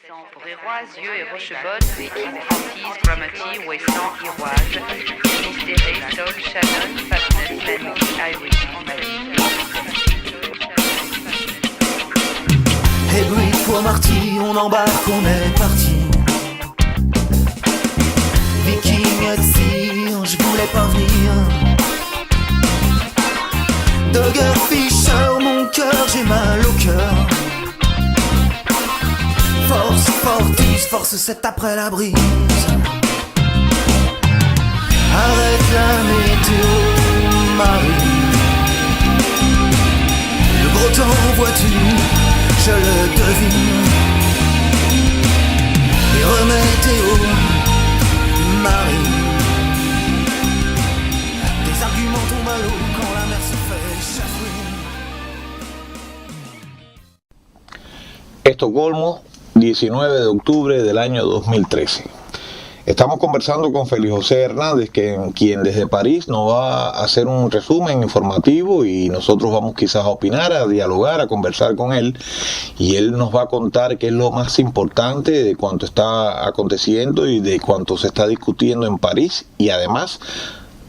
Héroise, Yeux et Rochebotte, Viking, Antise, Grammaty, Wasteland, Iroise, Finistéré, Sol, Shannon, Fatness, Landy, Irish, Hey bruit, toi Marty, on embarque, on est parti. Viking, Etsy, je voulais pas venir. Dogger Fisher, mon cœur, j'ai mal au cœur. Force, Fortis, force 7 après la brise. Arrête la météo, Marie. Le gros temps, vois-tu, je le devine. Et remétéo, Marie. Des arguments tombent à l'eau quand la mer se fait chafouiner. Estocolmo, 19 de octubre del año 2013. Estamos conversando con Félix José Hernández, quien desde París nos va a hacer un resumen informativo y nosotros vamos quizás a opinar, a dialogar, a conversar con él, y él nos va a contar qué es lo más importante de cuanto está aconteciendo y de cuanto se está discutiendo en París, y además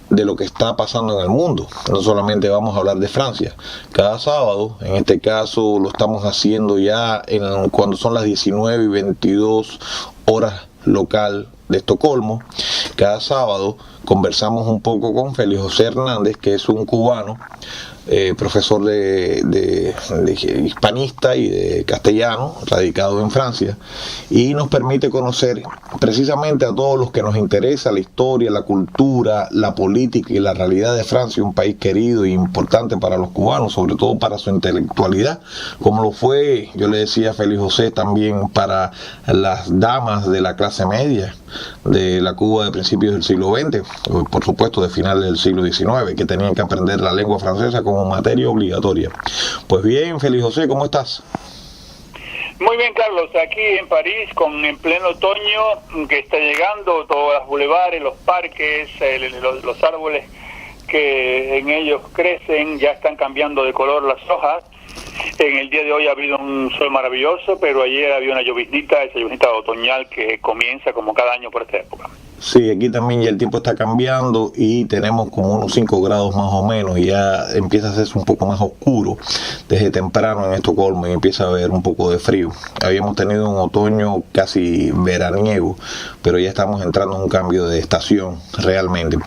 de lo que está pasando en el mundo. No solamente vamos a hablar de Francia. Cada sábado, en este caso lo estamos haciendo ya cuando son las 19:22 horas local de Estocolmo, cada sábado conversamos un poco con Félix José Hernández, que es un cubano, profesor de hispanista y de castellano, radicado en Francia, y nos permite conocer precisamente a todos los que nos interesa la historia, la cultura, la política y la realidad de Francia, un país querido e importante para los cubanos, sobre todo para su intelectualidad, como lo fue, yo le decía a Félix José, también para las damas de la clase media de la Cuba de principios del siglo XX, por supuesto de finales del siglo XIX, que tenían que aprender la lengua francesa como materia obligatoria. Pues bien, Félix José, ¿cómo estás? Muy bien, Carlos, aquí en París, en pleno otoño que está llegando, todos los bulevares, los parques, los árboles que en ellos crecen, ya están cambiando de color las hojas. En el día de hoy ha habido un sol maravilloso, pero ayer había una lloviznita, esa lloviznita otoñal que comienza como cada año por esta época. Sí, aquí también ya el tiempo está cambiando y tenemos como unos 5 grados más o menos, y ya empieza a hacerse un poco más oscuro desde temprano en Estocolmo y empieza a haber un poco de frío. Habíamos tenido un otoño casi veraniego, pero ya estamos entrando en un cambio de estación realmente.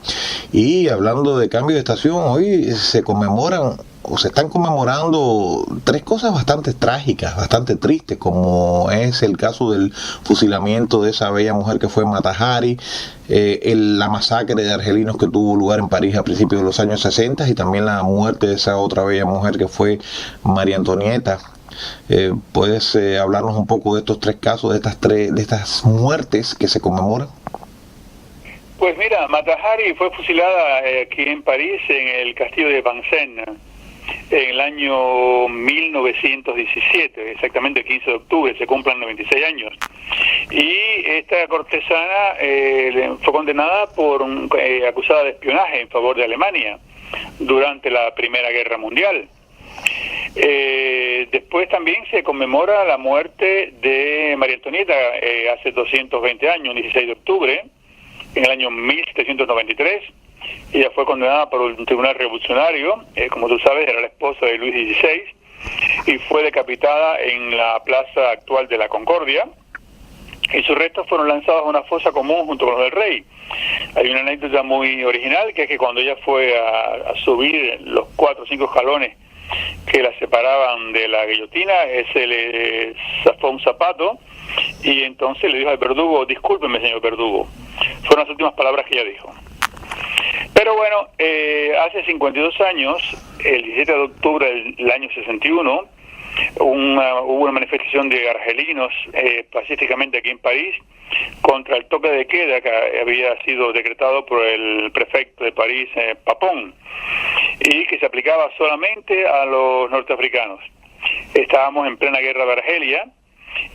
Y hablando de cambio de estación, hoy se conmemoran o se están conmemorando 3 cosas bastante trágicas, bastante tristes, como es el caso del fusilamiento de esa bella mujer que fue Mata Hari, la masacre de argelinos que tuvo lugar en París a principios de los años 60, y también la muerte de esa otra bella mujer que fue María Antonieta. ¿Puedes hablarnos un poco de estos 3 casos, de estas muertes que se conmemoran? Pues mira, Mata Hari fue fusilada aquí en París, en el castillo de Vincennes, en el año 1917, exactamente el 15 de octubre, se cumplen 96 años. Y esta cortesana fue condenada por acusada de espionaje en favor de Alemania durante la Primera Guerra Mundial. Después también se conmemora la muerte de María Antonieta hace 220 años, 16 de octubre, en el año 1793. Ella fue condenada por un tribunal revolucionario, como tú sabes, era la esposa de Luis XVI, y fue decapitada en la plaza actual de la Concordia, y sus restos fueron lanzados a una fosa común junto con los del rey. Hay una anécdota muy original, que es que cuando ella fue a subir los 4 o 5 escalones que la separaban de la guillotina, se le zafó un zapato, y entonces le dijo al verdugo: discúlpeme, señor verdugo. Fueron las últimas palabras que ella dijo. Pero bueno, hace 52 años, el 17 de octubre del año 61, hubo una manifestación de argelinos pacíficamente aquí en París contra el toque de queda que había sido decretado por el prefecto de París, Papon, y que se aplicaba solamente a los norteafricanos. Estábamos en plena guerra de Argelia,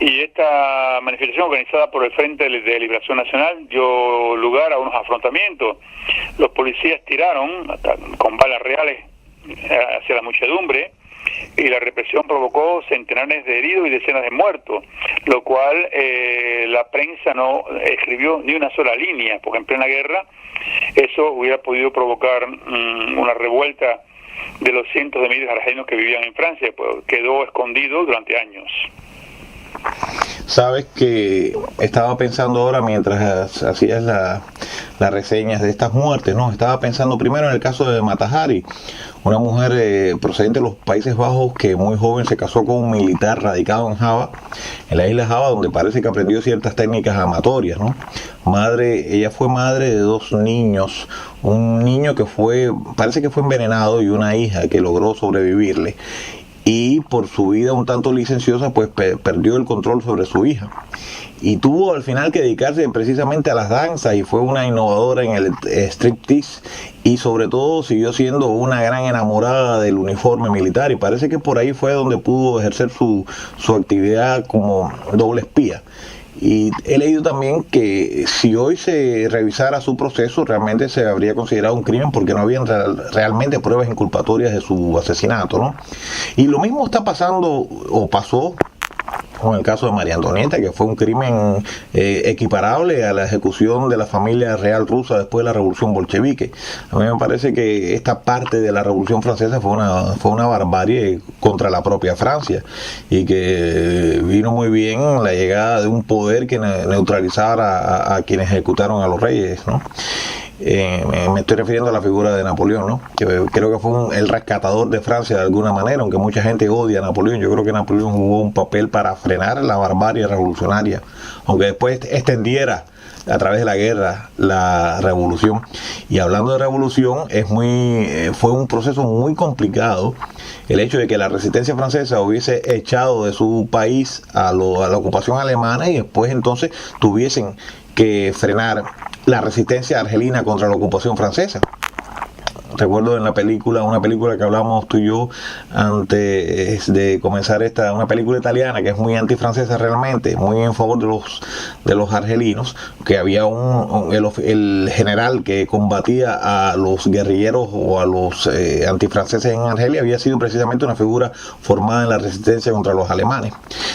y esta manifestación organizada por el Frente de Liberación Nacional dio lugar a unos afrontamientos. Los policías tiraron con balas reales hacia la muchedumbre, y la represión provocó centenares de heridos y decenas de muertos, lo cual la prensa no escribió ni una sola línea, porque en plena guerra eso hubiera podido provocar una revuelta de los cientos de miles de argelinos que vivían en Francia, pues quedó escondido durante años. Sabes que estaba pensando ahora mientras hacías las reseñas de estas muertes, ¿no? Estaba pensando primero en el caso de Mata Hari, una mujer procedente de los Países Bajos que muy joven se casó con un militar radicado en Java, en la isla Java, donde parece que aprendió ciertas técnicas amatorias, ¿no? Ella fue madre de 2 niños, un niño que parece que fue envenenado y una hija que logró sobrevivirle. Y por su vida un tanto licenciosa, pues perdió el control sobre su hija. Y tuvo al final que dedicarse precisamente a las danzas y fue una innovadora en el striptease y sobre todo siguió siendo una gran enamorada del uniforme militar y parece que por ahí fue donde pudo ejercer su actividad como doble espía. Y he leído también que si hoy se revisara su proceso, realmente se habría considerado un crimen porque no habían realmente pruebas inculpatorias de su asesinato, ¿no? Y lo mismo está pasando, o pasó, con el caso de María Antonieta, que fue un crimen equiparable a la ejecución de la familia real rusa después de la revolución bolchevique. A mí me parece que esta parte de la revolución francesa fue una barbarie contra la propia Francia y que vino muy bien la llegada de un poder que neutralizara a quienes ejecutaron a los reyes, ¿no? Me estoy refiriendo a la figura de Napoleón, ¿no? Que creo que fue el rescatador de Francia de alguna manera, aunque mucha gente odia a Napoleón. Yo creo que Napoleón jugó un papel para frenar la barbarie revolucionaria, aunque después extendiera a través de la guerra la revolución. Y hablando de revolución, fue un proceso muy complicado el hecho de que la resistencia francesa hubiese echado de su país a la ocupación alemana y después entonces tuviesen que frenar la resistencia argelina contra la ocupación francesa. Recuerdo en una película que hablamos tú y yo antes de comenzar una película italiana que es muy antifrancesa realmente, muy en favor de los argelinos, que había el general que combatía a los guerrilleros o a los antifranceses en Argelia había sido precisamente una figura formada en la resistencia contra los alemanes.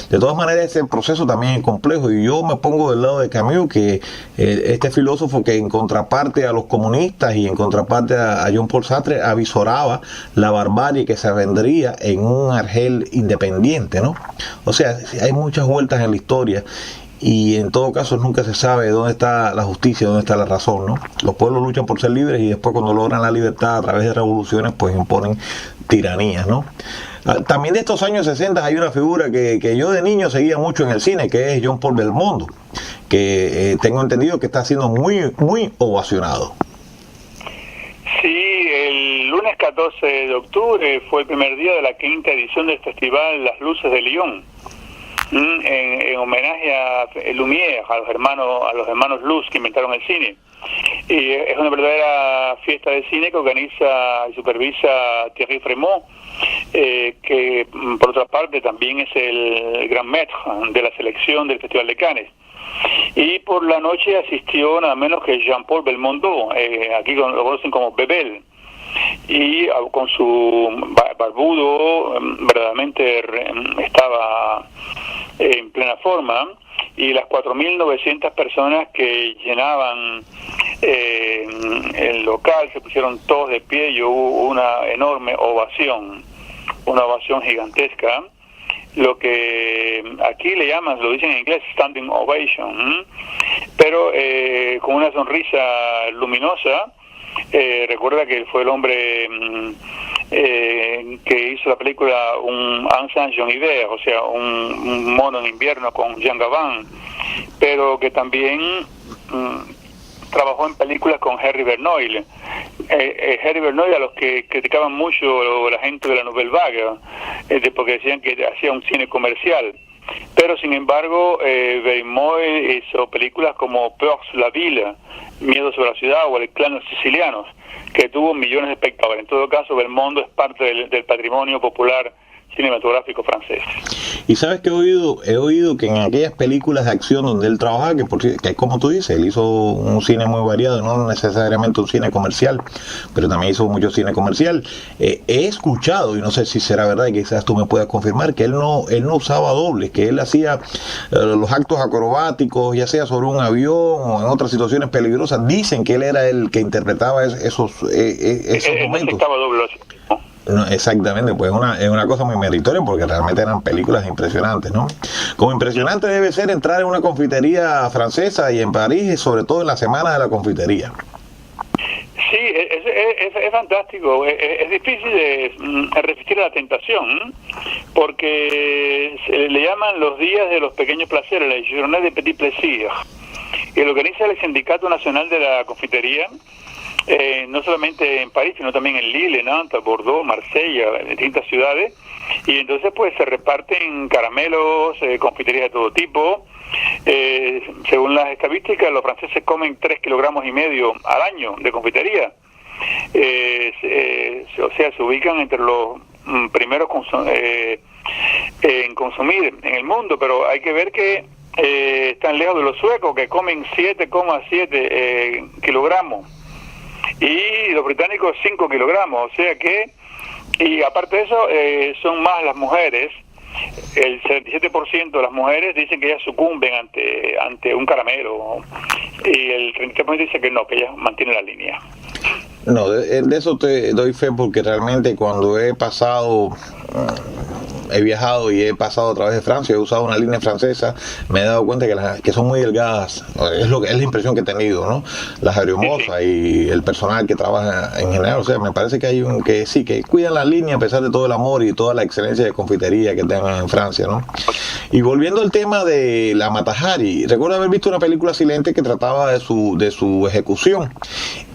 De todas maneras, ese proceso también es complejo y yo me pongo del lado de Camus, que este filósofo que en contraparte a los comunistas y en contraparte a Jean Paul Sartre avisoraba la barbarie que se vendría en un Argel independiente, ¿no? O sea, hay muchas vueltas en la historia y en todo caso nunca se sabe dónde está la justicia, dónde está la razón, ¿no? Los pueblos luchan por ser libres y después cuando logran la libertad a través de revoluciones pues imponen tiranías, ¿no? También de estos años 60 hay una figura que yo de niño seguía mucho en el cine, que es Jean Paul Belmondo, que tengo entendido que está siendo muy, muy ovacionado. Sí, el lunes 14 de octubre fue el primer día de la 5ª edición del festival Las Luces de Lyon, en homenaje a Lumière, a los hermanos Luz que inventaron el cine. Y es una verdadera fiesta de cine que organiza y supervisa Thierry Frémaux, que por otra parte también es el gran maître de la selección del Festival de Cannes. Y por la noche asistió nada menos que Jean-Paul Belmondo, aquí lo conocen como Bebel, y con su barbudo verdaderamente estaba en plena forma, y las 4.900 personas que llenaban el local se pusieron todos de pie y hubo una enorme ovación, una ovación gigantesca, lo que aquí le llaman, lo dicen en inglés, standing ovation, pero con una sonrisa luminosa. Recuerda que él fue el hombre que hizo la película Un Ensemble en hiver, o sea, un mono en invierno con Jean Gabin, pero que también trabajó en películas con Henri Verneuil. Henri Verneuil, a los que criticaban mucho la gente de la Nouvelle Vague, porque decían que hacía un cine comercial. Pero sin embargo, Verneuil hizo películas como Peur sur la ville, Miedo sobre la ciudad, o El clan de los sicilianos, que tuvo millones de espectadores. En todo caso, Belmondo es parte del patrimonio popular cinematográfico francés. Y sabes que he oído que en aquellas películas de acción donde él trabaja, que es como tú dices, él hizo un cine muy variado, no necesariamente un cine comercial, pero también hizo mucho cine comercial. He escuchado, y no sé si será verdad, y quizás tú me puedas confirmar, que él no usaba dobles, que él hacía los actos acrobáticos, ya sea sobre un avión o en otras situaciones peligrosas. Dicen que él era el que interpretaba esos momentos. No, exactamente, pues es una cosa muy meritoria porque realmente eran películas impresionantes, ¿no? Como impresionante debe ser entrar en una confitería francesa y en París, sobre todo en la semana de la confitería. Sí, es fantástico. Es difícil de resistir a la tentación, porque se le llaman los días de los pequeños placeres, la Journée des Petits Plaisirs, y lo organiza el Sindicato Nacional de la Confitería, no solamente en París, sino también en Lille, Nantes, Bordeaux, Marsella, en distintas ciudades, y entonces pues se reparten caramelos, confiterías de todo tipo. Según las estadísticas, los franceses comen 3,5 kilogramos al año de confitería. O sea, se ubican entre los primeros en consumir en el mundo, pero hay que ver que están lejos de los suecos, que comen 7,7 kilogramos, y los británicos 5 kilogramos, o sea que, y aparte de eso, son más las mujeres. El 77% de las mujeres dicen que ellas sucumben ante un caramelo, y el 33% dice que no, que ellas mantienen la línea. No, de eso te doy fe, porque realmente cuando he viajado y he pasado a través de Francia, he usado una línea francesa, me he dado cuenta que son muy delgadas. Es la impresión que he tenido, ¿no? Las aeromosas y el personal que trabaja en general. O sea, me parece que hay que cuidan la línea a pesar de todo el amor y toda la excelencia de confitería que tengan en Francia, ¿no? Y volviendo al tema de la Mata Hari, recuerdo haber visto una película silente que trataba de su ejecución.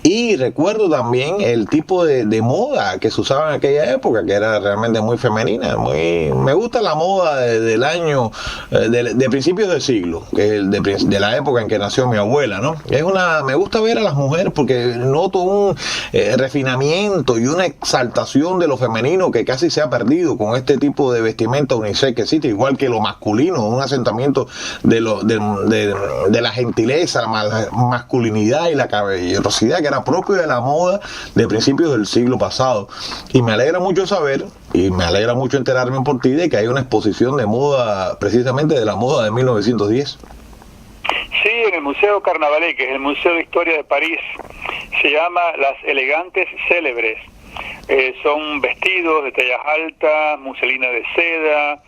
Y recuerdo también el tipo de moda que se usaba en aquella época, que era realmente muy femenina. Me gusta la moda del año, de principios del siglo, que es de la época en que nació mi abuela, ¿no? Me gusta ver a las mujeres porque noto un refinamiento y una exaltación de lo femenino que casi se ha perdido con este tipo de vestimenta unisex que existe, igual que lo masculino, un asentamiento de la gentileza, la masculinidad y la caballerosidad que era propio de la moda de principios del siglo pasado. Y me alegra mucho saber, y me alegra mucho enterarme por ti de que hay una exposición de moda, precisamente de la moda de 1910. Sí, en el Museo Carnavalet, que es el Museo de Historia de París, se llama Las Elegantes Célebres. Son vestidos de tallas altas, muselina de seda,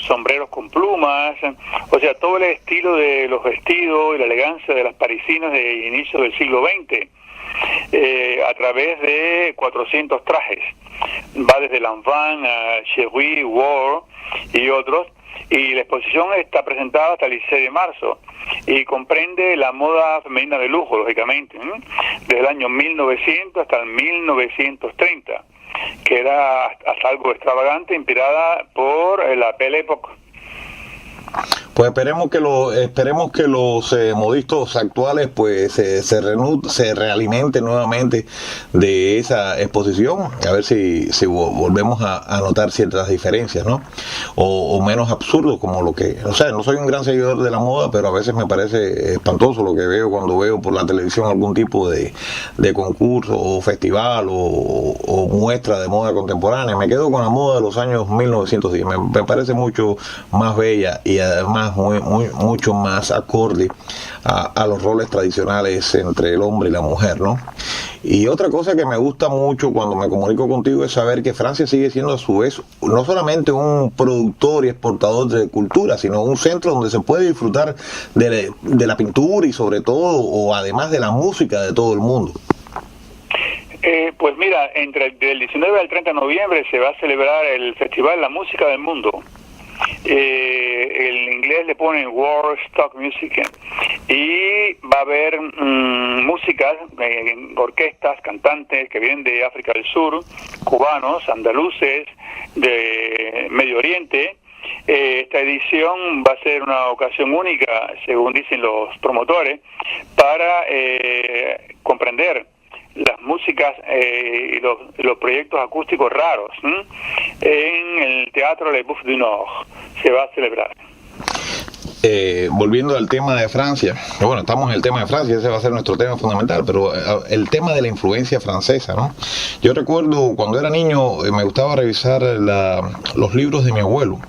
sombreros con plumas, o sea, todo el estilo de los vestidos y la elegancia de las parisinas de inicio del siglo XX, a través de 400 trajes. Va desde Lanvin a Chery, Ward y otros, y la exposición está presentada hasta el 16 de marzo y comprende la moda femenina de lujo, lógicamente, desde el año 1900 hasta el 1930, que era hasta algo extravagante, inspirada por la Belle Époque. Pues esperemos que los modistas actuales pues se realimenten nuevamente de esa exposición, a ver si volvemos a notar ciertas diferencias, ¿no? O menos absurdo, como lo que, o sea, no soy un gran seguidor de la moda, pero a veces me parece espantoso lo que veo cuando veo por la televisión algún tipo de concurso o festival o muestra de moda contemporánea. Me quedo con la moda de los años 1910, me parece mucho más bella y además mucho más acorde a los roles tradicionales entre el hombre y la mujer, ¿no? Y otra cosa que me gusta mucho cuando me comunico contigo es saber que Francia sigue siendo a su vez no solamente un productor y exportador de cultura, sino un centro donde se puede disfrutar de la pintura y sobre todo, o además de la música de todo el mundo. Pues mira, del 19 al 30 de noviembre se va a celebrar el Festival La Música del Mundo. En inglés le ponen World Stock Music, y va a haber músicas, orquestas, cantantes que vienen de África del Sur, cubanos, andaluces, de Medio Oriente. Esta edición va a ser una ocasión única, según dicen los promotores, para comprender las músicas y los proyectos acústicos raros en el Teatro Le Boeuf du Nord. Se va a celebrar. Volviendo al tema de Francia, bueno, estamos en el tema de Francia, ese va a ser nuestro tema fundamental, pero el tema de la influencia francesa, ¿no? Yo recuerdo cuando era niño me gustaba revisar los libros de mi abuelo,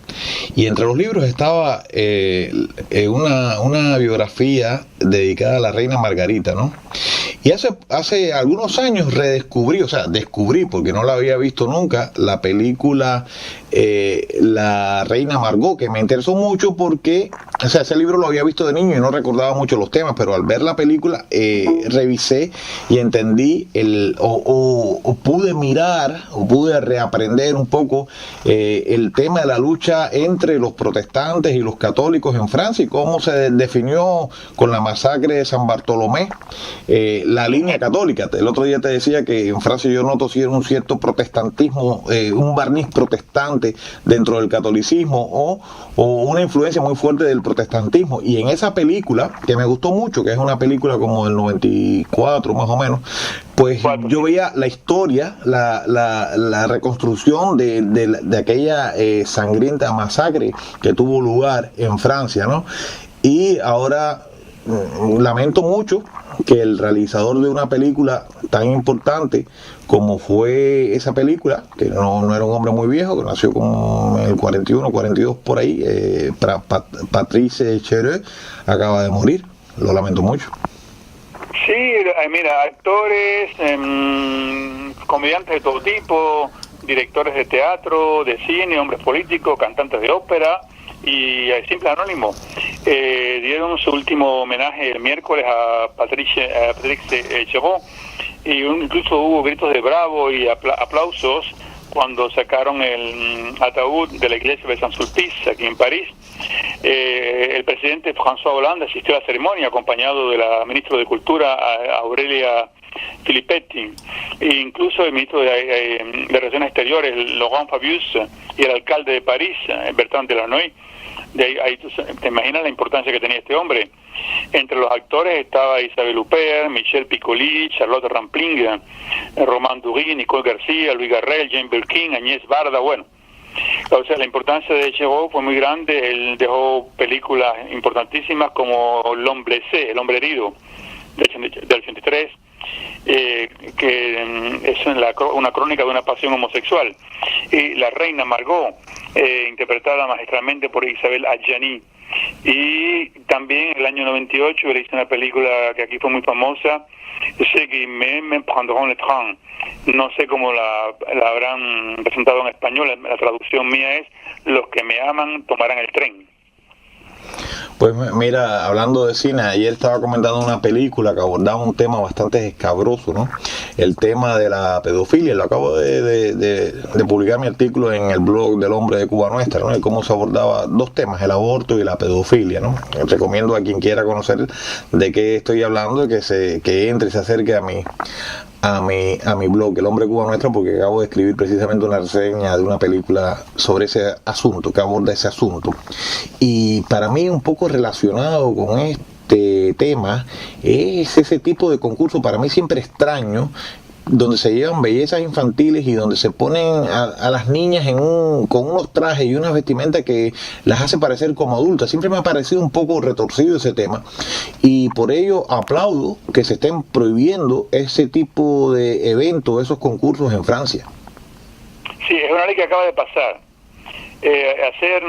y entre los libros estaba una biografía dedicada a la reina Margarita, ¿no? Y hace algunos años descubrí, porque no la había visto nunca, la película La Reina Margot, que me interesó mucho porque, o sea, ese libro lo había visto de niño y no recordaba mucho los temas, pero al ver la película revisé y entendí o pude mirar, o pude reaprender un poco el tema de la lucha entre los protestantes y los católicos en Francia y cómo se definió con la masacre de San Bartolomé la línea católica. El otro día te decía que en Francia yo noto un cierto protestantismo, un barniz protestante dentro del catolicismo o una influencia muy fuerte del protestantismo, y en esa película que me gustó mucho, que es una película como del 94 más o menos, pues yo veía la historia, la reconstrucción de aquella sangrienta masacre que tuvo lugar en Francia, ¿no? Y ahora lamento mucho que el realizador de una película tan importante como fue esa película, que no era un hombre muy viejo, que nació como en el 41, 42 por ahí, Patrice Chereux, acaba de morir. Lo lamento mucho. Sí, mira, actores, comediantes de todo tipo, directores de teatro, de cine, hombres políticos, cantantes de ópera y simple anónimo dieron su último homenaje el miércoles a Patrice Chereux, y incluso hubo gritos de bravo y aplausos cuando sacaron el ataúd de la iglesia de Saint-Sulpice aquí en París. El presidente François Hollande asistió a la ceremonia acompañado de la ministra de Cultura Aurelia Filippetti, e incluso el ministro de Relaciones Exteriores Laurent Fabius y el alcalde de París Bertrand Delanoë. Ahí te imaginas la importancia que tenía este hombre. Entre los actores estaba Isabelle Huppert, Michel Piccoli, Charlotte Rampling, Romain Duris, Nicole García, Louis Garrel, Jane Birkin, Agnès Varda. Bueno, o sea, la importancia de Chereux fue muy grande. Él dejó películas importantísimas como L'Homme blessé, El hombre herido, del 83, que es una crónica de una pasión homosexual, y La Reina Margot, interpretada magistralmente por Isabelle Adjani. Y también en el año 98 él hizo una película que aquí fue muy famosa, C'est qui me prendront le train. No sé cómo la habrán presentado en español, la traducción mía es Los que me aman tomarán el tren. Pues mira, hablando de cine, ayer estaba comentando una película que abordaba un tema bastante escabroso, ¿no? El tema de la pedofilia. Lo acabo de publicar mi artículo en el blog del Hombre de Cuba Nuestra, ¿no? Y cómo se abordaba dos temas, el aborto y la pedofilia, ¿no? Recomiendo a quien quiera conocer de qué estoy hablando que entre y se acerque a mi blog, El Hombre de Cuba Nuestra, porque acabo de escribir precisamente una reseña de una película sobre ese asunto, que aborda ese asunto. Y para mí un poco relacionado con este tema es ese tipo de concurso, para mí siempre extraño, donde se llevan bellezas infantiles y donde se ponen a las niñas con unos trajes y unas vestimentas que las hace parecer como adultas. Siempre me ha parecido un poco retorcido ese tema, y por ello aplaudo que se estén prohibiendo ese tipo de eventos, esos concursos en Francia. Sí, es una ley que acaba de pasar. Hacer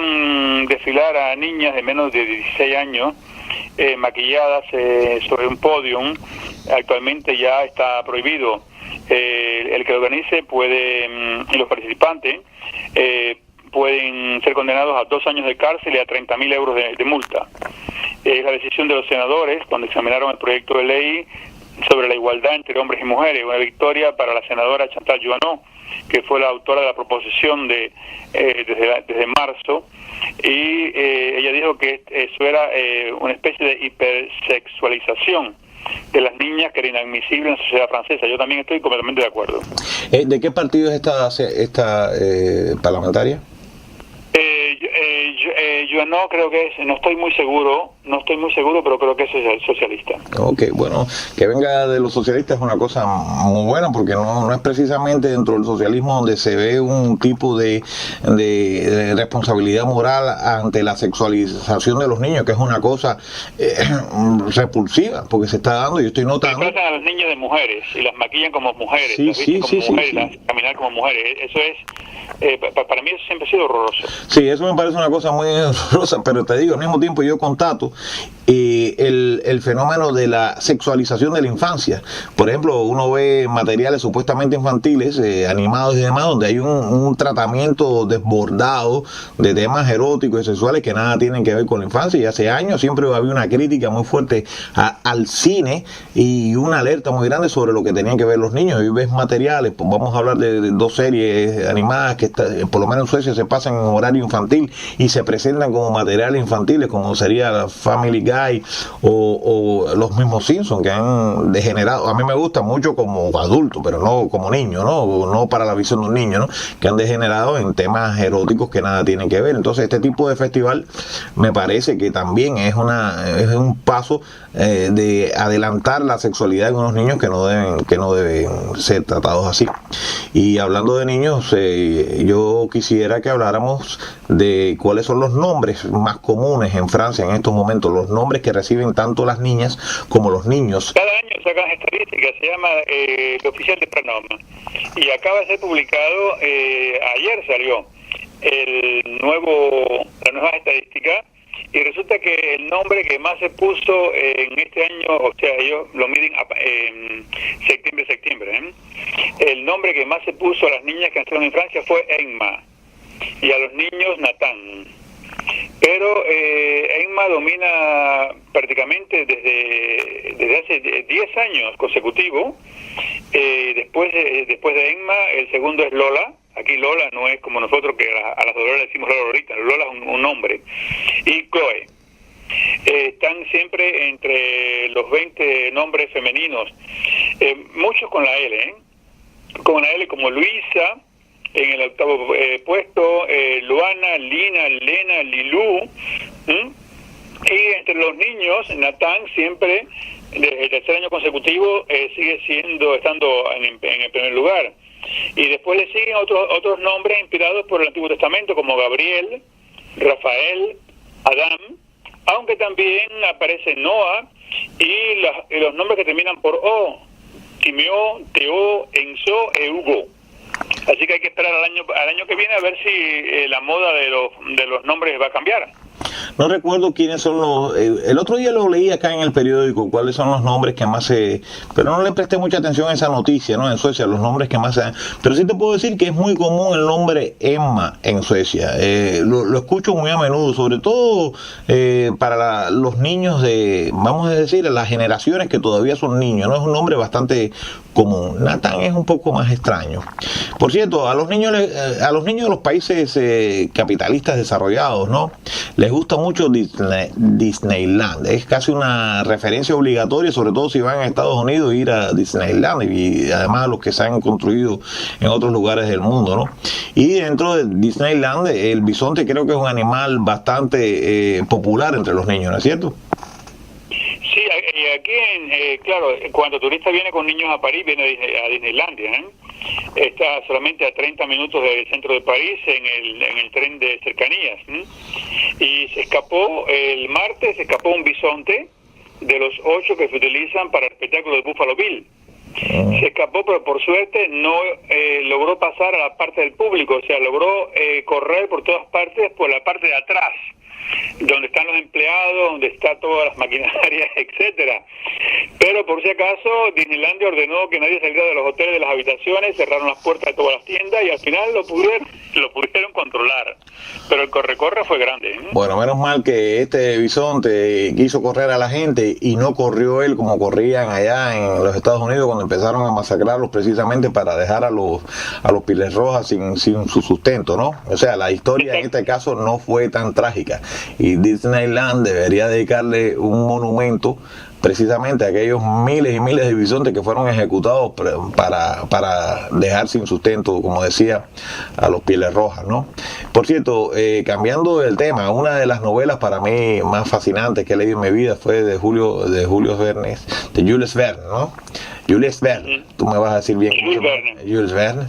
desfilar a niñas de menos de 16 años maquilladas sobre un podium actualmente ya está prohibido. El que lo organice y los participantes pueden ser condenados a 2 años de cárcel y a 30.000 euros de multa. Es la decisión de los senadores cuando examinaron el proyecto de ley sobre la igualdad entre hombres y mujeres. Una victoria para la senadora Chantal Juanot, que fue la autora de la proposición desde marzo, y ella dijo que eso era una especie de hipersexualización de las niñas que era inadmisible en la sociedad francesa. Yo también estoy completamente de acuerdo. ¿De qué partido es esta parlamentaria? Yo no creo que es, no estoy muy seguro, pero creo que es socialista. Ok, bueno, que venga de los socialistas es una cosa muy buena, porque no es precisamente dentro del socialismo donde se ve un tipo de responsabilidad moral ante la sexualización de los niños, que es una cosa repulsiva, porque se está dando, yo estoy notando. Tratan a los niños de mujeres y las maquillan como mujeres, Sí, las visten como mujeres, sí. las caminar como mujeres. Eso es, para mí eso siempre ha sido horroroso. Sí, eso me parece una cosa muy horrorosa, pero te digo, al mismo tiempo yo constato el fenómeno de la sexualización de la infancia. Por ejemplo, uno ve materiales supuestamente infantiles, animados y demás, donde hay un tratamiento desbordado de temas eróticos y sexuales que nada tienen que ver con la infancia, y hace años siempre había una crítica muy fuerte al cine y una alerta muy grande sobre lo que tenían que ver los niños. Y ves materiales, pues vamos a hablar de dos series animadas que por lo menos en Suecia se pasan en horario infantil y se presentan como materiales infantiles, como sería Family Guy o los mismos Simpsons, que han degenerado. A mí me gusta mucho como adulto, pero no como niño, no para la visión de un niño, ¿no? Que han degenerado en temas eróticos que nada tienen que ver. Entonces este tipo de festival me parece que también es un paso de adelantar la sexualidad de unos niños que no deben ser tratados así. Y hablando de niños, yo quisiera que habláramos de cuáles son los nombres más comunes en Francia en estos momentos, los nombres que reciben tanto las niñas como los niños. Cada año sacan estadísticas, se llama el oficial de Pronom, y acaba de ser publicado, ayer salió la nueva estadística, y resulta que el nombre que más se puso en este año, o sea, ellos lo miden en septiembre, el nombre que más se puso a las niñas que nacieron en Francia fue Emma, y a los niños Nathan. Pero Emma domina prácticamente desde hace 10 años consecutivos. Después de Emma, el segundo es Lola. Aquí Lola no es como nosotros, que a las Dolores le decimos Lola ahorita. Lola es un nombre. Y Chloe. Están siempre entre los 20 nombres femeninos. Muchos con la L, con la L, como Luisa, en el octavo puesto, Luana, Lina, Lena, Lilú, y entre los niños, Natán siempre, desde el tercer año consecutivo, sigue estando en el primer lugar. Y después le siguen otros nombres inspirados por el Antiguo Testamento, como Gabriel, Rafael, Adán, aunque también aparece Noah y los nombres que terminan por O, Timeo, Teo, Enzo e Hugo. Así que hay que esperar al año que viene a ver si la moda de los nombres va a cambiar. No recuerdo quiénes son los... el otro día lo leí acá en el periódico, cuáles son los nombres que más se... Pero no le presté mucha atención a esa noticia, ¿no? En Suecia, los nombres que más se dan. Pero sí te puedo decir que es muy común el nombre Emma en Suecia. Lo escucho muy a menudo, sobre todo para los niños vamos a decir, las generaciones que todavía son niños, ¿no? Es un nombre bastante común. Nathan es un poco más extraño. Por cierto, a los niños de los países capitalistas desarrollados, ¿no? Les gusta mucho Disneyland. Es casi una referencia obligatoria, sobre todo si van a Estados Unidos, ir a Disneyland, y además los que se han construido en otros lugares del mundo, ¿no? Y dentro de Disneyland, el bisonte creo que es un animal bastante popular entre los niños, ¿no es cierto? Sí, aquí, claro, cuando turista viene con niños a París, viene a Disneylandia, está solamente a 30 minutos del centro de París en el tren de cercanías. Y el martes se escapó un bisonte de los 8 que se utilizan para el espectáculo de Buffalo Bill. Se escapó, pero por suerte no logró pasar a la parte del público, o sea, logró correr por todas partes, por la parte de atrás, donde están los empleados, donde está todas las maquinarias, etcétera. Pero por si acaso, Disneylandia ordenó que nadie saliera de los hoteles, de las habitaciones, cerraron las puertas de todas las tiendas y al final lo pudieron controlar. Pero el corre-corre fue grande. Bueno, menos mal que este bisonte quiso correr a la gente y no corrió él como corrían allá en los Estados Unidos cuando empezaron a masacrarlos precisamente para dejar a los Pieles Rojas sin su sustento, ¿no? O sea, la historia en este caso no fue tan trágica. Y Disneyland debería dedicarle un monumento precisamente aquellos miles y miles de bisontes que fueron ejecutados para dejar sin sustento, como decía, a los Pieles Rojas, ¿no? Por cierto, cambiando el tema, una de las novelas para mí más fascinantes que he leído en mi vida fue de Jules Verne, ¿no? Jules Verne, tú me vas a decir bien. Jules Verne,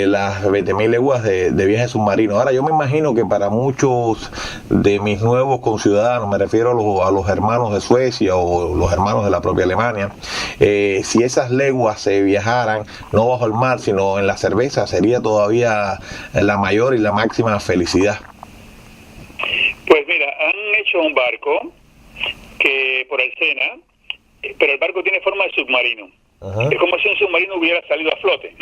las 20.000 leguas de viaje submarino. Ahora, yo me imagino que para muchos de mis nuevos conciudadanos, me refiero a los hermanos de Suecia o los hermanos de la propia Alemania, si esas leguas se viajaran no bajo el mar, sino en la cerveza, sería todavía la mayor y la máxima felicidad. Pues mira, han hecho un barco que por el Sena, pero el barco tiene forma de submarino. Es como si un submarino hubiera salido a flote.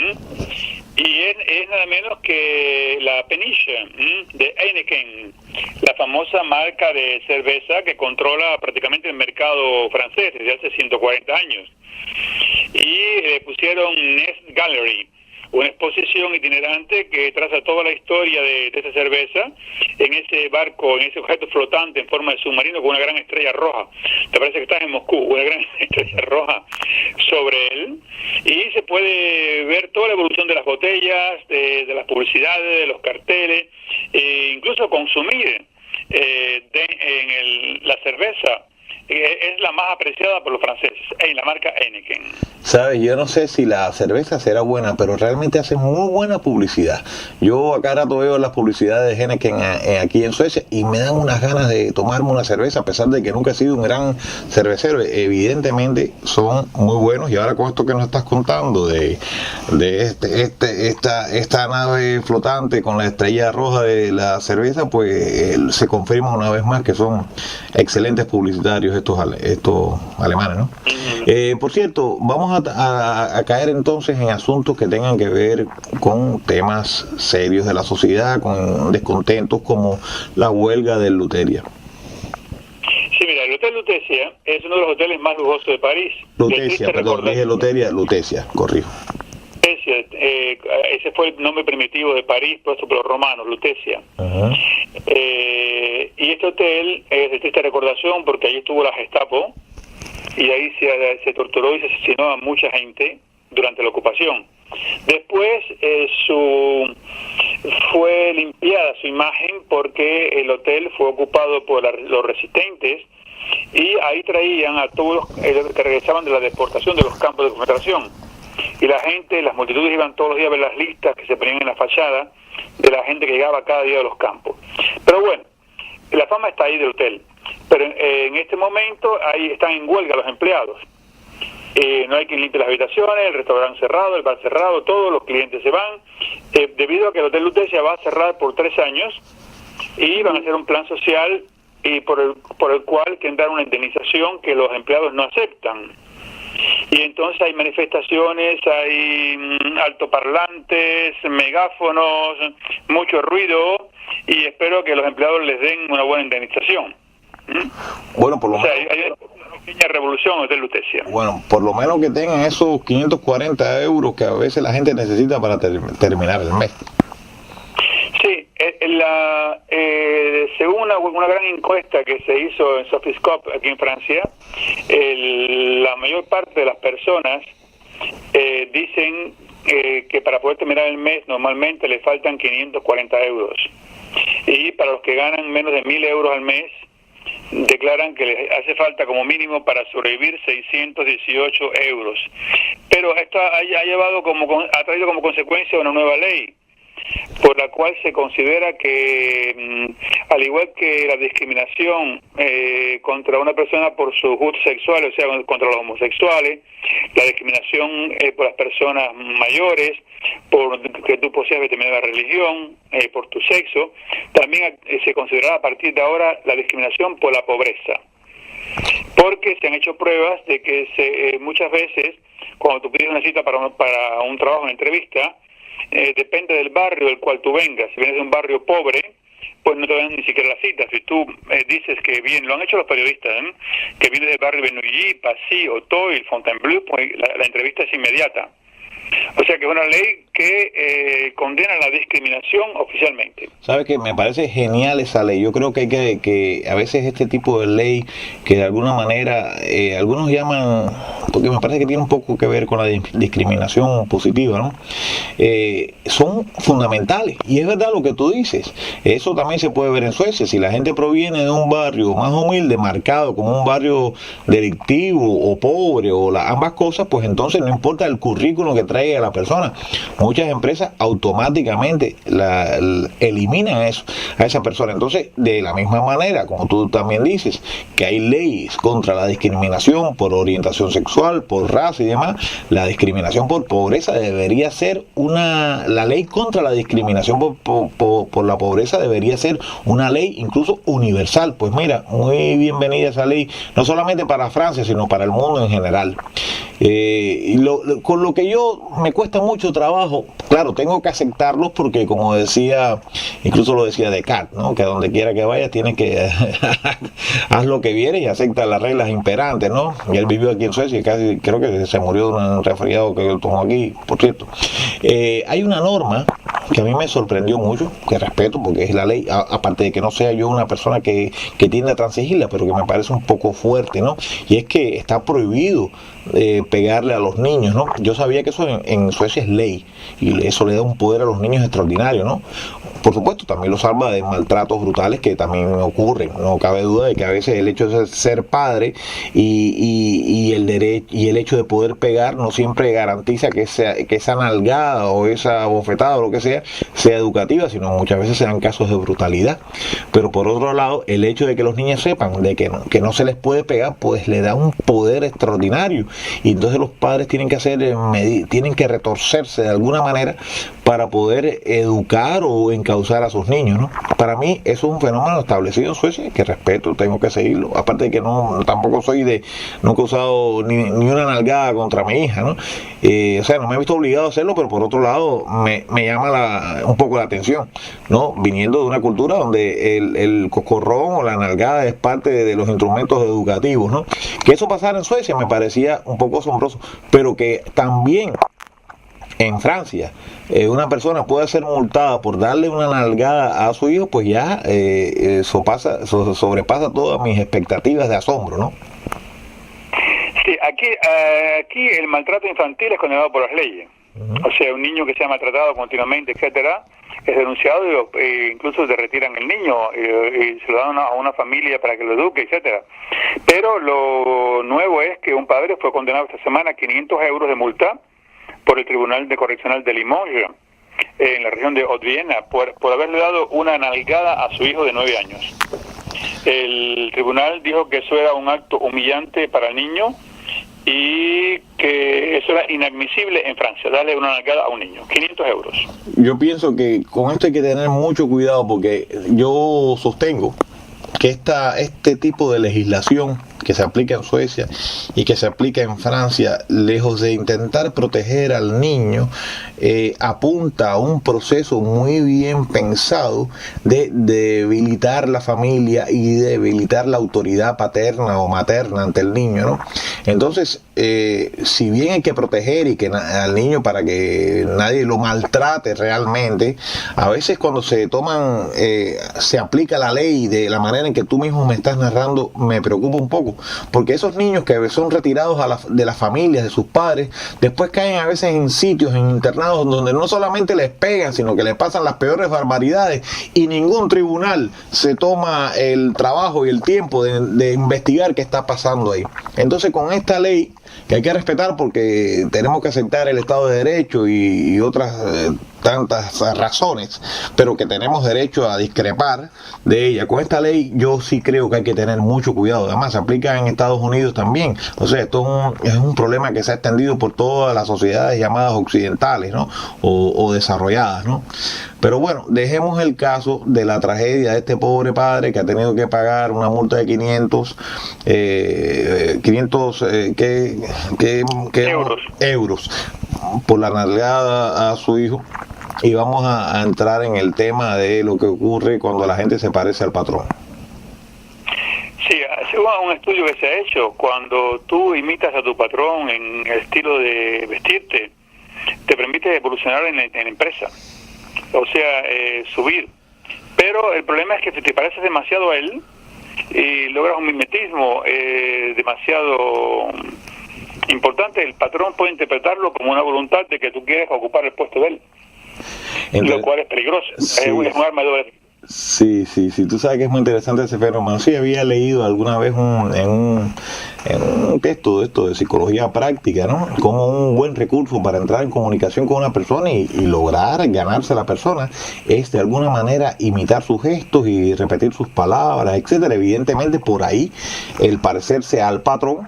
Y es nada menos que la Peniche de Heineken, la famosa marca de cerveza que controla prácticamente el mercado francés desde hace 140 años. Y le pusieron Nest Gallery, una exposición itinerante que traza toda la historia de esa cerveza en ese barco, en ese objeto flotante en forma de submarino con una gran estrella roja. Te parece que estás en Moscú, una gran estrella roja sobre él, y se puede ver toda la evolución de las botellas, de las publicidades, de los carteles, e incluso consumir la cerveza. Es la más apreciada por los franceses, en la marca Heineken. Sabes, yo no sé si la cerveza será buena, pero realmente hace muy buena publicidad. Yo acá rato veo las publicidades de Heineken aquí en Suecia y me dan unas ganas de tomarme una cerveza, a pesar de que nunca he sido un gran cervecero. Evidentemente son muy buenos, y ahora con esto que nos estás contando de esta nave flotante con la estrella roja de la cerveza, pues se confirma una vez más que son excelentes publicitarios estos alemanes, ¿no? Por cierto, vamos a caer entonces en asuntos que tengan que ver con temas serios de la sociedad, con descontentos como la huelga del Lutetia. Sí, mira, el Hotel Lutetia es uno de los hoteles más lujosos de París. Lutetia, perdón, dije Lutetia, corrijo. Ese fue el nombre primitivo de París, puesto por los romanos, Lutetia. Y este hotel es de triste recordación porque allí estuvo la Gestapo y ahí se torturó y se asesinó a mucha gente durante la ocupación. Después fue limpiada su imagen porque el hotel fue ocupado por los resistentes, y ahí traían a todos los que regresaban de la deportación de los campos de concentración. Y la gente, las multitudes iban todos los días a ver las listas que se ponían en la fachada de la gente que llegaba cada día a los campos. Pero bueno, la fama está ahí del hotel. Pero en este momento ahí están en huelga los empleados. No hay quien limpie las habitaciones, el restaurante cerrado, el bar cerrado, todos los clientes se van, debido a que el Hotel Lutetia va a cerrar por 3 años y van a hacer un plan social y por el cual quieren dar una indemnización que los empleados no aceptan. Y entonces hay manifestaciones, hay altoparlantes, megáfonos, mucho ruido, y espero que los empleados les den una buena indemnización. Bueno, por lo menos hay una pequeña revolución Hotel Lutetia. Bueno, por lo menos que tengan esos 540 euros que a veces la gente necesita para terminar el mes. Sí, según una gran encuesta que se hizo en Sofiscope aquí en Francia, la mayor parte de las personas dicen que para poder terminar el mes normalmente le faltan 540 euros. Y para los que ganan menos de 1.000 euros al mes, declaran que les hace falta como mínimo para sobrevivir 618 euros. Pero esto ha traído como consecuencia una nueva ley, por la cual se considera que, al igual que la discriminación contra una persona por su gusto sexual, o sea, contra los homosexuales, la discriminación por las personas mayores, por que tú poseas determinada religión, por tu sexo, también se considerará a partir de ahora la discriminación por la pobreza. Porque se han hecho pruebas de que muchas veces, cuando tú pides una cita para un trabajo, una entrevista, depende del barrio del cual tú vengas. Si vienes de un barrio pobre, pues no te dan ni siquiera la cita. Si tú dices que lo han hecho los periodistas, que vienes del barrio de Neuilly, Passy, Auteuil, Fontainebleau, pues la entrevista es inmediata. O sea que es una ley que condena la discriminación oficialmente. ¿Sabes qué? Me parece genial esa ley. Yo creo que hay que a veces este tipo de ley que de alguna manera algunos llaman, porque me parece que tiene un poco que ver con la discriminación positiva, ¿no? Son fundamentales. Y es verdad lo que tú dices. Eso también se puede ver en Suecia. Si la gente proviene de un barrio más humilde, marcado como un barrio delictivo o pobre o ambas cosas, pues entonces no importa el currículum que traiga la persona. Muchas empresas automáticamente eliminan eso a esa persona. Entonces, de la misma manera, como tú también dices, que hay leyes contra la discriminación por orientación sexual, por raza y demás, la discriminación por pobreza debería ser la ley contra la discriminación por la pobreza debería ser una ley incluso universal. Pues mira, muy bienvenida esa ley, no solamente para Francia, sino para el mundo en general. Con lo que yo me cuesta mucho trabajo, claro, tengo que aceptarlos porque, como decía, incluso lo decía Descartes, ¿no? Que a donde quiera que vayas tienes que haz lo que vieres y acepta las reglas imperantes, ¿no? Y él vivió aquí en Suecia y casi creo que se murió de un resfriado que él tomó aquí, por cierto. Hay una norma que a mí me sorprendió mucho, que respeto porque es la ley, aparte de que no sea yo una persona que tiende a transigirla, pero que me parece un poco fuerte, ¿no? Y es que está prohibido pegarle a los niños, ¿no? Yo sabía que eso en Suecia es ley y eso le da un poder a los niños extraordinario, ¿no? Por supuesto, también lo salva de maltratos brutales que también ocurren. No cabe duda de que a veces el hecho de ser padre y el hecho de poder pegar no siempre garantiza que esa nalgada o esa bofetada o lo que sea educativa, sino muchas veces se dan casos de brutalidad. Pero por otro lado, el hecho de que los niños sepan de que no se les puede pegar, pues le da un poder extraordinario. Y entonces los padres tienen que retorcerse de alguna manera para poder educar o encauzar a sus niños, ¿no? Para mí eso es un fenómeno establecido en Suecia que respeto, tengo que seguirlo. Aparte de que tampoco nunca he usado ni una nalgada contra mi hija, ¿no? O sea, no me he visto obligado a hacerlo, pero por otro lado me llama un poco la atención, ¿no? Viniendo de una cultura donde el cocorrón o la nalgada es parte de los instrumentos educativos, ¿no? Que eso pasara en Suecia me parecía un poco asombroso, pero que también en Francia una persona puede ser multada por darle una nalgada a su hijo, pues ya sobrepasa todas mis expectativas de asombro, ¿no? Sí, aquí el maltrato infantil es condenado por las leyes. O sea, un niño que sea maltratado continuamente, etcétera, es denunciado y incluso te retiran el niño y se lo dan a una familia para que lo eduque, etcétera. Pero lo nuevo es que un padre fue condenado esta semana a 500 euros de multa por el Tribunal de Correccional de Limoges, en la región de Haute-Vienne, por haberle dado una nalgada a su hijo de 9 años. El tribunal dijo que eso era un acto humillante para el niño y que eso era inadmisible en Francia, darle una nalgada a un niño. 500 euros. Yo pienso que con esto hay que tener mucho cuidado porque yo sostengo que este tipo de legislación que se aplica en Suecia y que se aplica en Francia, lejos de intentar proteger al niño, apunta a un proceso muy bien pensado de debilitar la familia y debilitar la autoridad paterna o materna ante el niño, ¿no? Entonces, si bien hay que proteger y que al niño para que nadie lo maltrate realmente, a veces cuando se aplica la ley de la manera en que tú mismo me estás narrando, me preocupa un poco, porque esos niños que son retirados de las familias, de sus padres, después caen a veces en sitios, en internados, donde no solamente les pegan, sino que les pasan las peores barbaridades y ningún tribunal se toma el trabajo y el tiempo de investigar qué está pasando ahí. Entonces, con esta ley, que hay que respetar porque tenemos que aceptar el Estado de Derecho y otras tantas razones, pero que tenemos derecho a discrepar de ella. Con esta ley yo sí creo que hay que tener mucho cuidado. Además, se aplica en Estados Unidos también. O sea, esto es un problema que se ha extendido por todas las sociedades llamadas occidentales, ¿no? O desarrolladas, ¿no? Pero bueno, dejemos el caso de la tragedia de este pobre padre que ha tenido que pagar una multa de 500 euros por la nalgada a su hijo. Y vamos a entrar en el tema de lo que ocurre cuando la gente se parece al patrón. Sí, según un estudio que se ha hecho, cuando tú imitas a tu patrón en el estilo de vestirte, te permite evolucionar en la empresa, o sea, subir. Pero el problema es que si te pareces demasiado a él y logras un mimetismo demasiado importante, el patrón puede interpretarlo como una voluntad de que tú quieres ocupar el puesto de él, lo cual es peligroso. Sí. Es un arma de doble. Sí, tú sabes que es muy interesante ese fenómeno. Sí, había leído alguna vez en un texto de esto de psicología práctica, ¿no? Como un buen recurso para entrar en comunicación con una persona y lograr ganarse a la persona es de alguna manera imitar sus gestos y repetir sus palabras, etcétera. Evidentemente por ahí el parecerse al patrón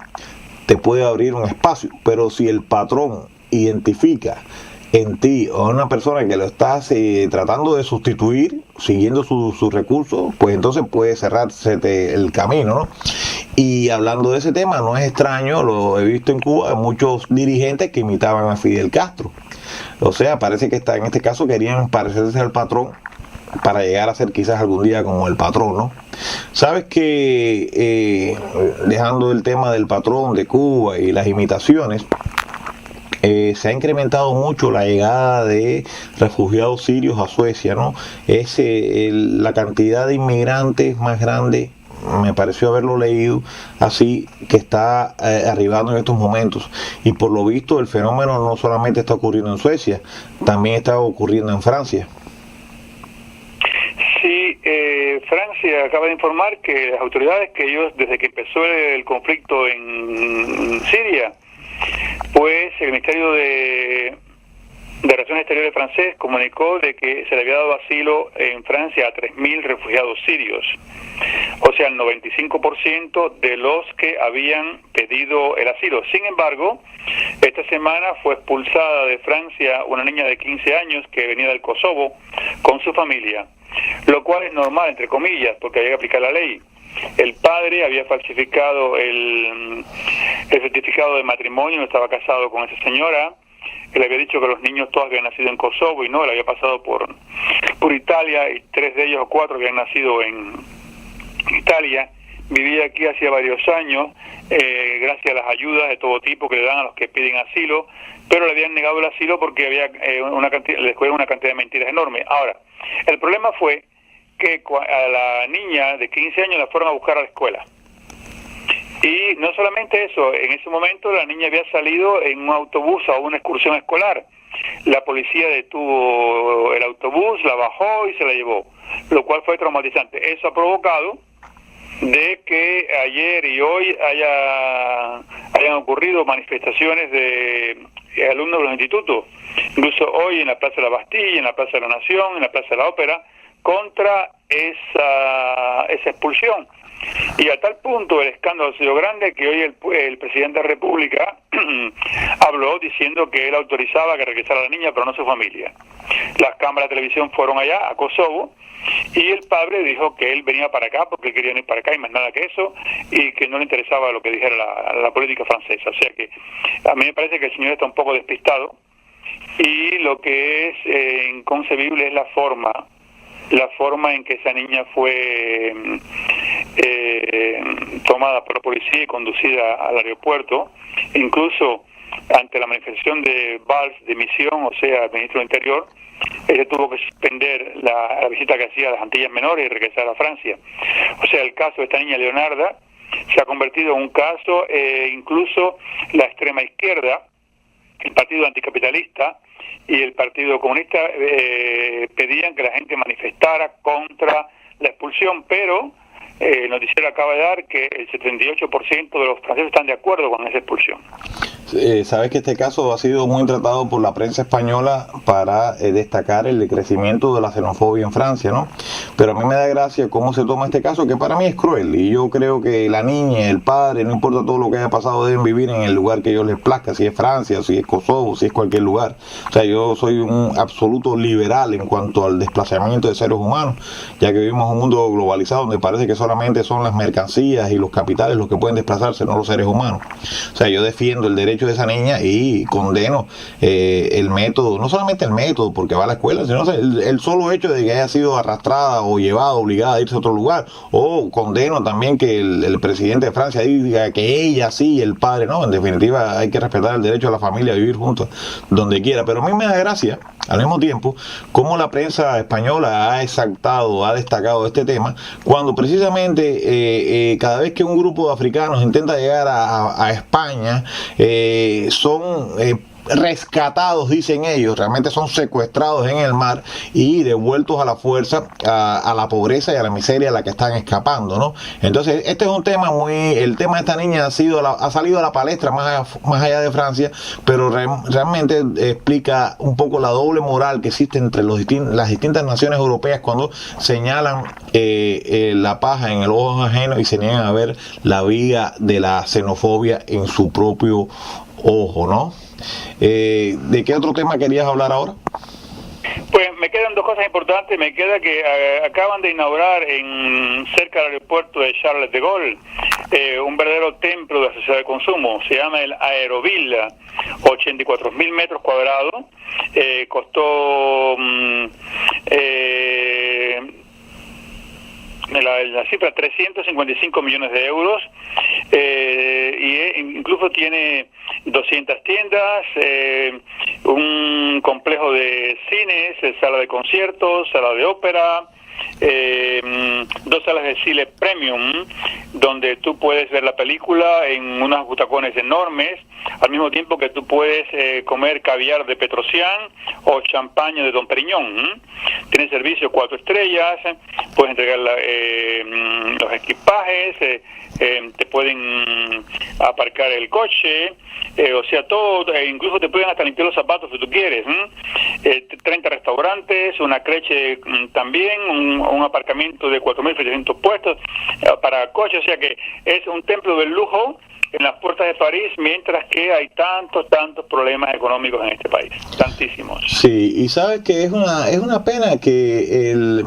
te puede abrir un espacio, pero si el patrón identifica en ti o en una persona que lo estás tratando de sustituir, siguiendo sus recursos, pues entonces puede cerrarse el camino, ¿no? Y hablando de ese tema, no es extraño, lo he visto en Cuba, muchos dirigentes que imitaban a Fidel Castro. O sea, parece que en este caso querían parecerse al patrón para llegar a ser quizás algún día como el patrón, ¿no? Sabes que dejando el tema del patrón de Cuba y las imitaciones, se ha incrementado mucho la llegada de refugiados sirios a Suecia, ¿no? Es la cantidad de inmigrantes más grande, me pareció haberlo leído así, que está arribando en estos momentos. Y por lo visto el fenómeno no solamente está ocurriendo en Suecia, también está ocurriendo en Francia. Sí, Francia acaba de informar que las autoridades, que ellos, desde que empezó el conflicto en Siria, pues el Ministerio de Relaciones Exteriores francés comunicó de que se le había dado asilo en Francia a 3.000 refugiados sirios, o sea, el 95% de los que habían pedido el asilo. Sin embargo, esta semana fue expulsada de Francia una niña de 15 años que venía del Kosovo con su familia, lo cual es normal, entre comillas, porque había que aplicar la ley. El padre había falsificado el certificado de matrimonio, no estaba casado con esa señora. Él había dicho que los niños todos habían nacido en Kosovo y no, él había pasado por Italia y 3 de ellos o 4 habían nacido en Italia. Vivía aquí hacía varios años, gracias a las ayudas de todo tipo que le dan a los que piden asilo, pero le habían negado el asilo porque había le descubrieron una cantidad de mentiras enorme. Ahora, el problema fue que a la niña de 15 años la fueron a buscar a la escuela. Y no solamente eso, en ese momento la niña había salido en un autobús a una excursión escolar. La policía detuvo el autobús, la bajó y se la llevó, lo cual fue traumatizante. Eso ha provocado de que ayer y hoy hayan ocurrido manifestaciones de alumnos de los institutos, incluso hoy en la Plaza de la Bastilla, en la Plaza de la Nación, en la Plaza de la Ópera, contra esa expulsión. Y a tal punto el escándalo ha sido grande que hoy el presidente de la República habló diciendo que él autorizaba que regresara la niña, pero no su familia. Las cámaras de televisión fueron allá, a Kosovo, y el padre dijo que él venía para acá porque quería ir para acá y más nada que eso, y que no le interesaba lo que dijera la política francesa. O sea que a mí me parece que el señor está un poco despistado, y lo que es inconcebible es la forma en que esa niña fue tomada por la policía y conducida al aeropuerto. Incluso ante la manifestación de Valls de misión, o sea, el ministro del Interior, ella tuvo que suspender la visita que hacía a las Antillas Menores y regresar a Francia. O sea, el caso de esta niña Leonarda se ha convertido en un caso, incluso la extrema izquierda, el Partido Anticapitalista y el Partido Comunista pedían que la gente manifestara contra la expulsión, pero el noticiero acaba de dar que el 78% de los franceses están de acuerdo con esa expulsión. Sabes que este caso ha sido muy tratado por la prensa española para destacar el decrecimiento de la xenofobia en Francia, ¿no? Pero a mí me da gracia cómo se toma este caso, que para mí es cruel, y yo creo que la niña, el padre, no importa todo lo que haya pasado, deben vivir en el lugar que ellos les plazca, si es Francia, si es Kosovo, si es cualquier lugar. O sea, yo soy un absoluto liberal en cuanto al desplazamiento de seres humanos, ya que vivimos en un mundo globalizado donde parece que solamente son las mercancías y los capitales los que pueden desplazarse, no los seres humanos. O sea, yo defiendo el derecho derechos de esa niña y condeno el método, no solamente el método porque va a la escuela, sino el solo hecho de que haya sido arrastrada o llevada, obligada a irse a otro lugar. O condeno también que el presidente de Francia diga que ella sí, el padre no. En definitiva, hay que respetar el derecho de la familia a vivir juntos donde quiera. Pero a mí me da gracia, al mismo tiempo, cómo la prensa española ha exaltado, ha destacado este tema, cuando precisamente cada vez que un grupo de africanos intenta llegar a España, son rescatados, dicen ellos, realmente son secuestrados en el mar y devueltos a la fuerza a la pobreza y a la miseria a la que están escapando, ¿no? Entonces, este es un tema el tema de esta niña ha salido a la palestra más allá de Francia, pero realmente explica un poco la doble moral que existe entre las distintas naciones europeas cuando señalan la paja en el ojo ajeno y se niegan a ver la viga de la xenofobia en su propio ojo, ¿no? ¿De qué otro tema querías hablar ahora? Pues me quedan dos cosas importantes. Me queda que acaban de inaugurar cerca del aeropuerto de Charles de Gaulle un verdadero templo de la sociedad de consumo. Se llama el Aeroville, 84.000 metros cuadrados. Costó la cifra 355 millones de euros, y incluso tiene 200 tiendas, un complejo de cines, sala de conciertos, sala de ópera, 2 salas de cine premium donde tú puedes ver la película en unos butacones enormes, al mismo tiempo que tú puedes comer caviar de Petrosian o champaña de Dom Perignon. Tiene servicio 4 estrellas, puedes entregar los equipajes, te pueden aparcar el coche, o sea, todo, incluso te pueden hasta limpiar los zapatos si tú quieres. 30 restaurantes, una creche también, un aparcamiento de 4.700 puestos para coches, o sea que es un templo del lujo en las puertas de París, mientras que hay tantos problemas económicos en este país, tantísimos. Sí, y sabes que es una pena que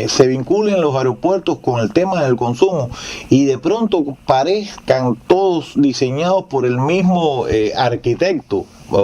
se vinculen los aeropuertos con el tema del consumo y de pronto parezcan todos diseñados por el mismo arquitecto. Sí,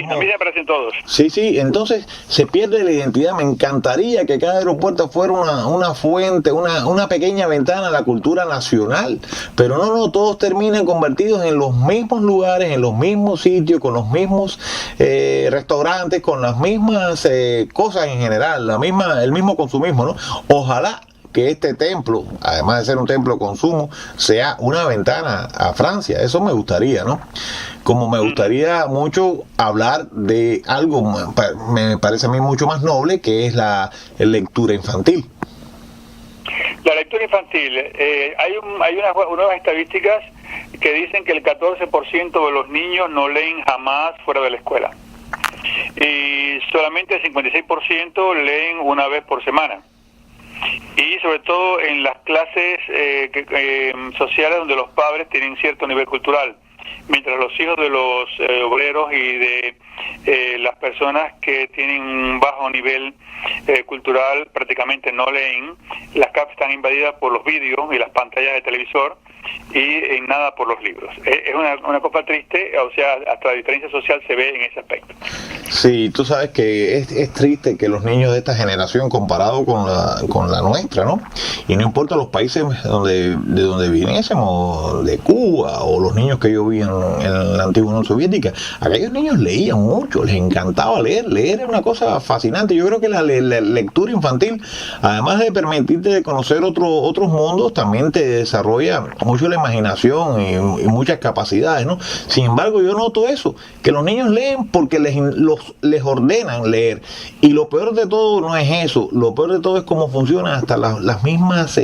a mí me parecen todos. Sí, entonces se pierde la identidad. Me encantaría que cada aeropuerto fuera una fuente, una pequeña ventana a la cultura nacional, pero no, todos terminan convertidos en los mismos lugares, en los mismos sitios, con los mismos restaurantes, con las mismas cosas en general, el mismo consumismo, ¿no? Ojalá que este templo, además de ser un templo de consumo, sea una ventana a Francia. Eso me gustaría, ¿no? Como me gustaría mucho hablar de algo, me parece a mí mucho más noble, que es la lectura infantil. La lectura infantil, hay unas estadísticas que dicen que el 14% de los niños no leen jamás fuera de la escuela. Y solamente el 56% leen una vez por semana. Y sobre todo en las clases sociales donde los padres tienen cierto nivel cultural, mientras los hijos de los obreros y de las personas que tienen un bajo nivel cultural prácticamente no leen. Las casas están invadidas por los vídeos y las pantallas de televisor y en nada por los libros. Es una cosa triste, o sea, hasta la diferencia social se ve en ese aspecto. Sí, tú sabes que es triste que los niños de esta generación comparado con la nuestra, ¿no? Y no importa los países de donde viniésemos, de Cuba o los niños que yo vi en la antigua Unión Soviética, aquellos niños leían mucho, les encantaba leer era una cosa fascinante. Yo creo que la lectura infantil, además de permitirte conocer otros mundos, también te desarrolla mucho la imaginación y muchas capacidades, ¿no? Sin embargo, yo noto eso, que los niños leen porque les ordenan leer, y lo peor de todo no es eso, lo peor de todo es cómo funcionan hasta las mismas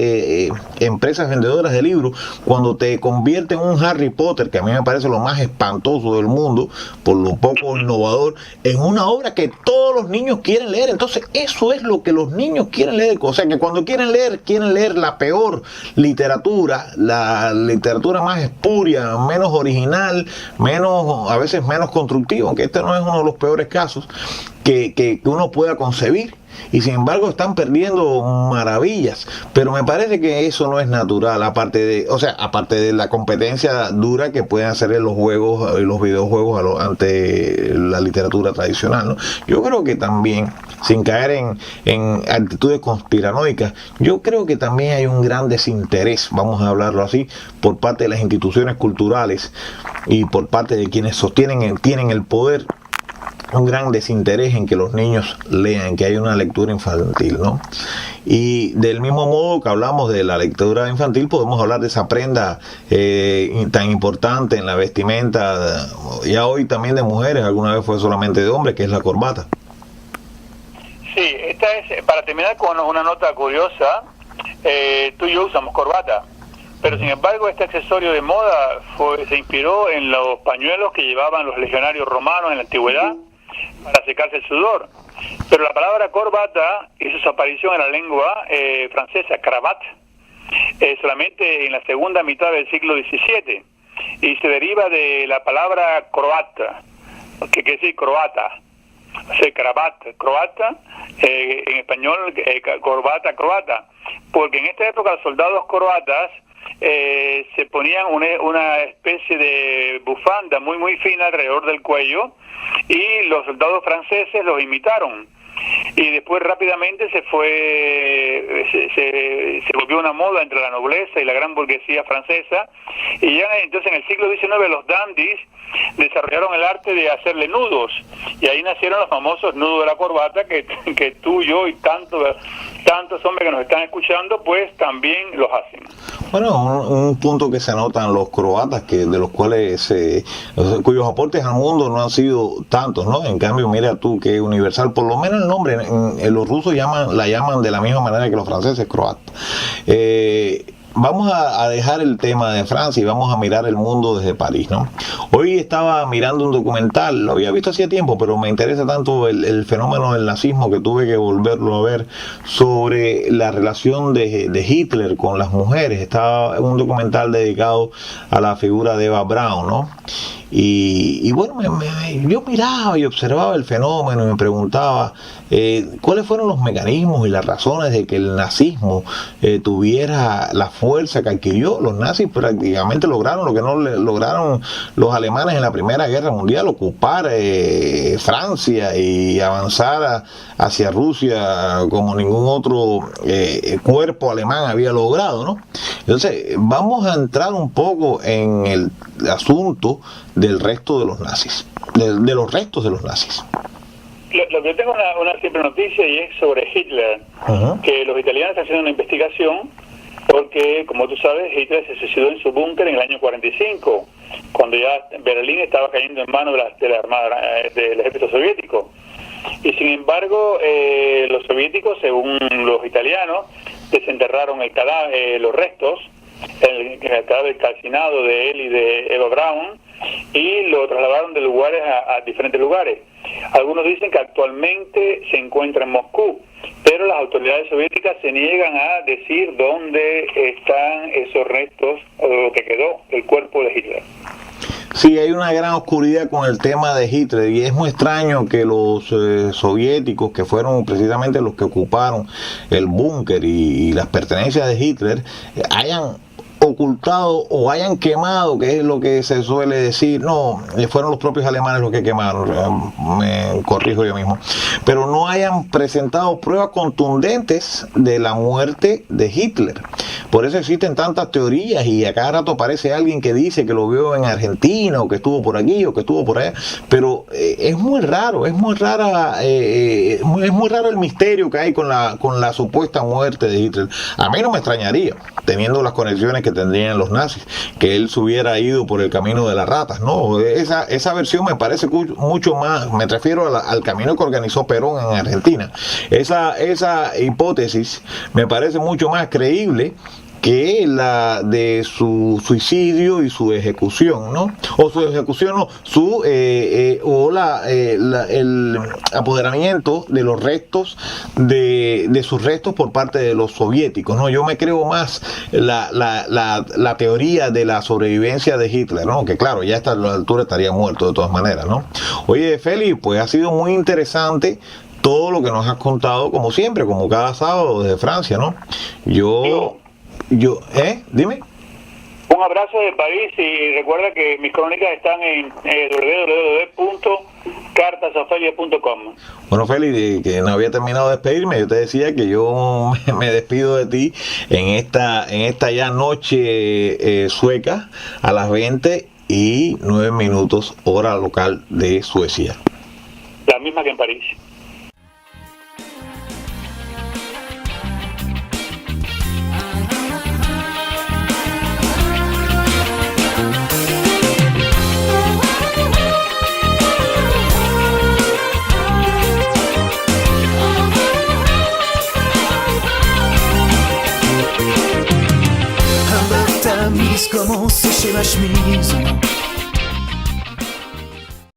empresas vendedoras de libros, cuando te convierten en un Harry Potter, que a mí me parece lo más espantoso del mundo, por lo poco innovador, en una obra que todos los niños quieren leer. Entonces eso es lo que los niños quieren leer, o sea que cuando quieren leer la peor literatura, la literatura más espuria, menos original, a veces menos constructiva, aunque este no es uno de los peores peores casos que uno pueda concebir. Y sin embargo están perdiendo maravillas, pero me parece que eso no es natural, aparte de la competencia dura que pueden hacer en los juegos y los videojuegos ante la literatura tradicional, ¿no? Yo creo que también, sin caer en actitudes conspiranoicas, yo creo que también hay un gran desinterés, vamos a hablarlo así, por parte de las instituciones culturales y por parte de quienes tienen el poder, un gran desinterés en que los niños lean, que hay una lectura infantil, ¿no? Y del mismo modo que hablamos de la lectura infantil, podemos hablar de esa prenda tan importante en la vestimenta, ya hoy también de mujeres, alguna vez fue solamente de hombres, que es la corbata. Sí, esta es, para terminar con una nota curiosa, tú y yo usamos corbata, pero sin embargo este accesorio de moda se inspiró en los pañuelos que llevaban los legionarios romanos en la antigüedad para secarse el sudor. Pero la palabra corbata hizo su aparición en la lengua francesa, cravate, solamente en la segunda mitad del siglo XVII, y se deriva de la palabra croata, que quiere decir croata, o sea, cravate, croata, en español corbata, croata, porque en esta época los soldados croatas se ponían una especie de bufanda muy muy fina alrededor del cuello, y los soldados franceses los imitaron, y después rápidamente se volvió una moda entre la nobleza y la gran burguesía francesa, y ya entonces en el siglo XIX los dandies desarrollaron el arte de hacerle nudos, y ahí nacieron los famosos nudos de la corbata que tú, yo y tantos hombres que nos están escuchando pues también los hacen. Bueno, un punto que se notan los croatas, de los cuales cuyos aportes al mundo no han sido tantos, ¿no? En cambio, mira tú que universal, por lo menos el nombre, los rusos la llaman de la misma manera que los franceses, croata. Vamos a dejar el tema de Francia y vamos a mirar el mundo desde París, ¿no? Hoy estaba mirando un documental, lo había visto hacía tiempo, pero me interesa tanto el fenómeno del nazismo que tuve que volverlo a ver, sobre la relación de Hitler con las mujeres. Estaba un documental dedicado a la figura de Eva Braun, ¿no? Y bueno, yo miraba y observaba el fenómeno y me preguntaba cuáles fueron los mecanismos y las razones de que el nazismo tuviera la fuerza que adquirió. Los nazis prácticamente lograron lo que no lograron los alemanes en la Primera Guerra Mundial, ocupar Francia y avanzar hacia Rusia como ningún otro cuerpo alemán había logrado, ¿no? Entonces, vamos a entrar un poco en el asunto del resto de los nazis, de los restos de los nazis. Lo que tengo una simple noticia, y es sobre Hitler, que los italianos están haciendo una investigación porque, como tú sabes, Hitler se suicidó en su búnker en el año 45, cuando ya Berlín estaba cayendo en manos de la armada del ejército soviético. Y sin embargo, los soviéticos, según los italianos, desenterraron los restos, el cadáver calcinado de él y de Eva Braun, y lo trasladaron de lugares a diferentes lugares. Algunos dicen que actualmente se encuentra en Moscú, pero las autoridades soviéticas se niegan a decir dónde están esos restos, o lo que quedó del cuerpo de Hitler. Sí, hay una gran oscuridad con el tema de Hitler, y es muy extraño que los soviéticos, que fueron precisamente los que ocuparon el búnker y las pertenencias de Hitler, hayan ocultado o hayan quemado, que es lo que se suele decir. No, fueron los propios alemanes los que quemaron, me corrijo yo mismo, pero no hayan presentado pruebas contundentes de la muerte de Hitler. Por eso existen tantas teorías, y a cada rato aparece alguien que dice que lo vio en Argentina, o que estuvo por aquí, o que estuvo por allá, pero es muy raro, es muy raro el misterio que hay con la supuesta muerte de Hitler. A mí no me extrañaría, teniendo las conexiones que tendrían los nazis, que él se hubiera ido por el camino de las ratas, ¿no? Esa versión me parece mucho más, me refiero al camino que organizó Perón en Argentina. Esa hipótesis me parece mucho más creíble que la de su suicidio y su ejecución, ¿no? O su ejecución, no, el apoderamiento de los restos, de sus restos por parte de los soviéticos, ¿no? Yo me creo más la teoría de la sobrevivencia de Hitler, ¿no? Que claro, ya a la altura estaría muerto de todas maneras, ¿no? Oye, Félix, pues ha sido muy interesante todo lo que nos has contado, como siempre, como cada sábado desde Francia, ¿no? Dime. Un abrazo de París y recuerda que mis crónicas están en www.cartasofelia.com. Bueno, Félix, que no había terminado de despedirme, yo te decía que yo me despido de ti en esta ya noche sueca a las 20:09 hora local de Suecia. La misma que en París. Un beurre tamise commence chez ma chemise.